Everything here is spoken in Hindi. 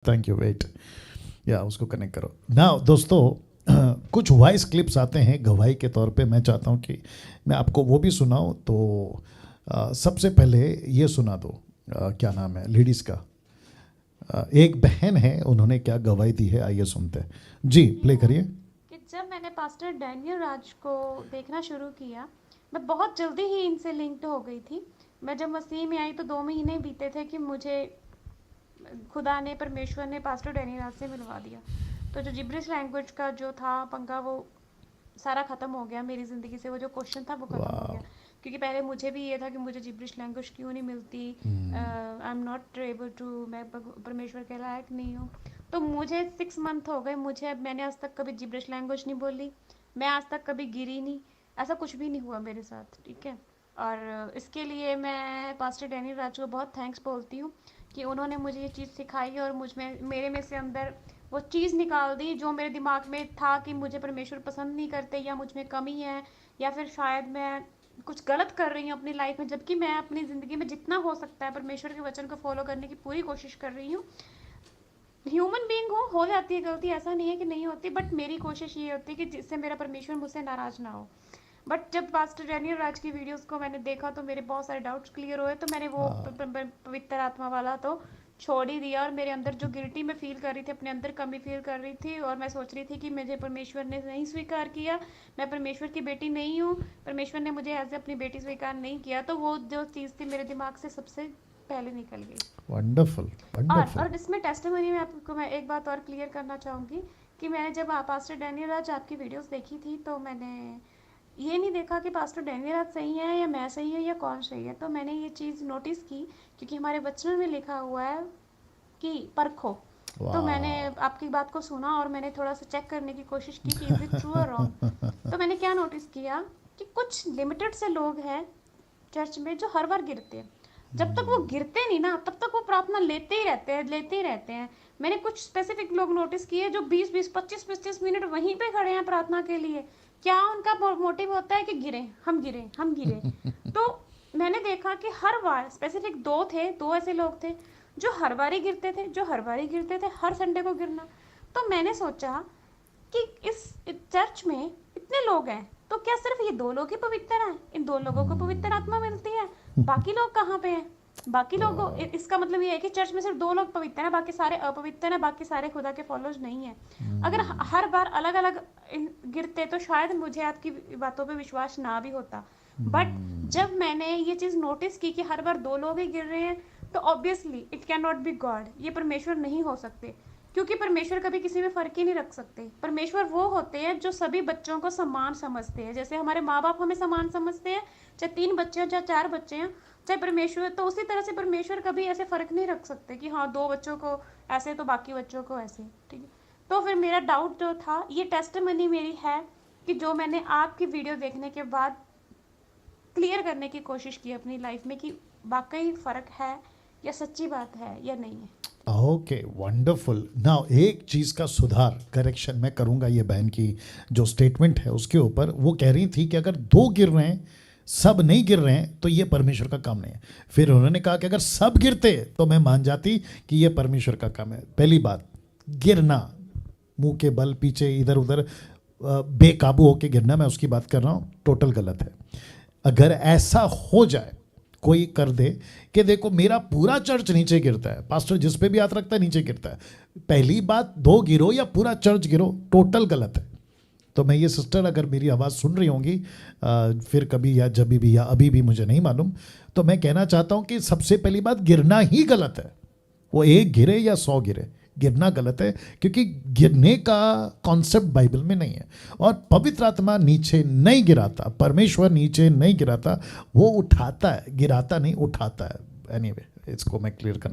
थैंक यू वेट या उसको कनेक्ट करो ना दोस्तों। कुछ वॉइस क्लिप्स आते हैं गवाही के तौर पे। मैं चाहता हूँ कि मैं आपको वो भी सुनाऊँ। तो सबसे पहले ये सुना दो। क्या नाम है लेडीज़ का? एक बहन है, उन्होंने क्या गवाही दी है, आइए सुनते हैं जी। प्ले करिए। कि जब मैंने पास्टर डैनियल राज को देखना शुरू किया, मैं बहुत जल्दी ही इनसे लिंक्ड हो गई थी। मैं जब मसीह में आई तो 2 महीने बीते थे कि मुझे खुदा ने, परमेश्वर ने पास्टर डैनियल राज से मिलवा दिया। तो जो जिब्रिश लैंग्वेज का जो था पंगा, वो सारा ख़त्म हो गया मेरी ज़िंदगी से। वो जो क्वेश्चन था वो ख़त्म हो गया, वाह। क्योंकि पहले मुझे भी ये था कि मुझे जिब्रिश लैंग्वेज क्यों नहीं मिलती, I am not able to, मैं परमेश्वर के लायक नहीं हूँ। तो मुझे 6 मंथ हो गए, मैंने आज तक कभी जिब्रिश लैंग्वेज नहीं बोली, मैं आज तक कभी गिरी नहीं, ऐसा कुछ भी नहीं हुआ मेरे साथ, ठीक है। और इसके लिए मैं पास्टर डैनियल राज को बहुत थैंक्स बोलती हूँ कि उन्होंने मुझे ये चीज़ सिखाई और मुझ में, मेरे में से अंदर वो चीज़ निकाल दी जो मेरे दिमाग में था कि मुझे परमेश्वर पसंद नहीं करते, या मुझ में कमी है, या फिर शायद मैं कुछ गलत कर रही हूँ अपनी लाइफ में, जबकि मैं अपनी ज़िंदगी में जितना हो सकता है परमेश्वर के वचन को फॉलो करने की पूरी कोशिश कर रही हूँ। ह्यूमन बीइंग हो जाती है गलती, ऐसा नहीं है कि नहीं होती, बट मेरी कोशिश ये होती है कि जिससे मेरा परमेश्वर मुझसे नाराज़ ना हो। बट जब पास्टर डैनियल राज की वीडियोस को मैंने देखा तो मेरे बहुत सारे डाउट्स क्लियर हुए। तो मैंने वो पवित्र आत्मा वाला तो छोड़ ही दिया, और मेरे अंदर जो गिल्टी मैं फील कर रही थी, अपने अंदर कमी फील कर रही थी, और मैं सोच रही थी कि मुझे परमेश्वर ने नहीं स्वीकार किया, मैं परमेश्वर की बेटी नहीं हूँ, परमेश्वर ने मुझे एज अपनी बेटी स्वीकार नहीं किया, तो वो जो चीज़ थी मेरे दिमाग से सबसे पहले निकल गई। Wonderful wonderful. और इसमें टेस्टिमनी में आपको मैं एक बात और क्लियर करना चाहूँगी कि मैंने जब पास्टर डैनियल राज आपकी वीडियोस देखी थी, तो मैंने ये नहीं देखा कि पास्टर डैनियल राज सही है या मैं सही है या कौन सही है। तो मैंने ये चीज़ नोटिस की, क्योंकि हमारे वचन में लिखा हुआ है कि परखो। तो मैंने वाह। आपकी बात को सुना और मैंने थोड़ा सा चेक करने की कोशिश की कि इज़ इट ट्रू और रॉन्ग। तो मैंने क्या नोटिस किया कि कुछ लिमिटेड से लोग हैं चर्च में जो हर बार गिरते हैं। जब तक वो गिरते नहीं ना, तब तक वो प्रार्थना लेते ही रहते हैं। मैंने कुछ स्पेसिफिक लोग नोटिस किए जो 20-20, 25-25 मिनट वहीं पे खड़े हैं प्रार्थना के लिए। क्या उनका मोटिव होता है कि हम गिरे। तो मैंने देखा कि हर बार स्पेसिफिक दो ऐसे लोग थे जो हर बार ही गिरते थे, हर संडे को गिरना। तो मैंने सोचा कि इस चर्च में इतने लोग हैं, तो क्या सिर्फ ये 2 लोग ही पवित्र हैं? इन 2 लोगों को पवित्र आत्मा मिलती है, बाकी लोग कहाँ पे हैं? बाकी लोगों, इसका मतलब ये है कि चर्च में सिर्फ 2 लोग पवित्र हैं, बाकी सारे अपवित्र हैं, बाकी सारे खुदा के फॉलोअर्स नहीं है। अगर हर बार अलग अलग गिरते तो शायद मुझे आपकी बातों पे विश्वास ना भी होता। बट जब मैंने ये चीज़ नोटिस की कि हर बार 2 लोग ही गिर रहे हैं, तो obviously it can not be God, ये परमेश्वर नहीं हो सकते, क्योंकि परमेश्वर कभी किसी में फ़र्क ही नहीं रख सकते। परमेश्वर वो होते हैं जो सभी बच्चों को समान समझते हैं। जैसे हमारे माँ बाप हमें समान समझते हैं, चाहे 3 बच्चे हैं चाहे 4 बच्चे हैं, चाहे परमेश्वर, तो उसी तरह से परमेश्वर कभी ऐसे फ़र्क नहीं रख सकते कि हाँ 2 बच्चों को ऐसे तो बाकी बच्चों को ऐसे, ठीक है। तो फिर मेरा डाउट जो था, ये टेस्टिमनी मेरी है कि जो मैंने आपकी वीडियो देखने के बाद क्लियर करने की कोशिश की अपनी लाइफ में कि वाकई फ़र्क है या सच्ची बात है या नहीं है। Okay wonderful. नाउ एक चीज़ का सुधार, करेक्शन मैं करूँगा ये बहन की जो स्टेटमेंट है उसके ऊपर। वो कह रही थी कि अगर 2 गिर रहे हैं, सब नहीं गिर रहे हैं, तो ये परमेश्वर का काम नहीं है। फिर उन्होंने कहा कि अगर सब गिरते तो मैं मान जाती कि ये परमेश्वर का काम है। पहली बात, गिरना मुंह के बल पीछे इधर उधर बेकाबू होके गिरना, मैं उसकी बात कर रहा हूँ, टोटल गलत है। अगर ऐसा हो जाए, कोई कर दे कि देखो मेरा पूरा चर्च नीचे गिरता है, पास्टर जिस पे भी हाथ रखता है नीचे गिरता है, पहली बात 2 गिरो या पूरा चर्च गिरो, टोटल गलत है। तो मैं ये सिस्टर अगर मेरी आवाज़ सुन रही होंगी फिर कभी या जब भी या अभी भी, मुझे नहीं मालूम, तो मैं कहना चाहता हूँ कि सबसे पहली बात, गिरना ही गलत है। वो 1 गिरे या 100 गिरे, गिरना गलत है, क्योंकि गिरने का कॉन्सेप्ट बाइबल में नहीं है। और पवित्र आत्मा नीचे नहीं गिराता, परमेश्वर नीचे नहीं गिराता, वो उठाता है, गिराता नहीं, उठाता है। एनीवे, इसको मैं क्लियर करना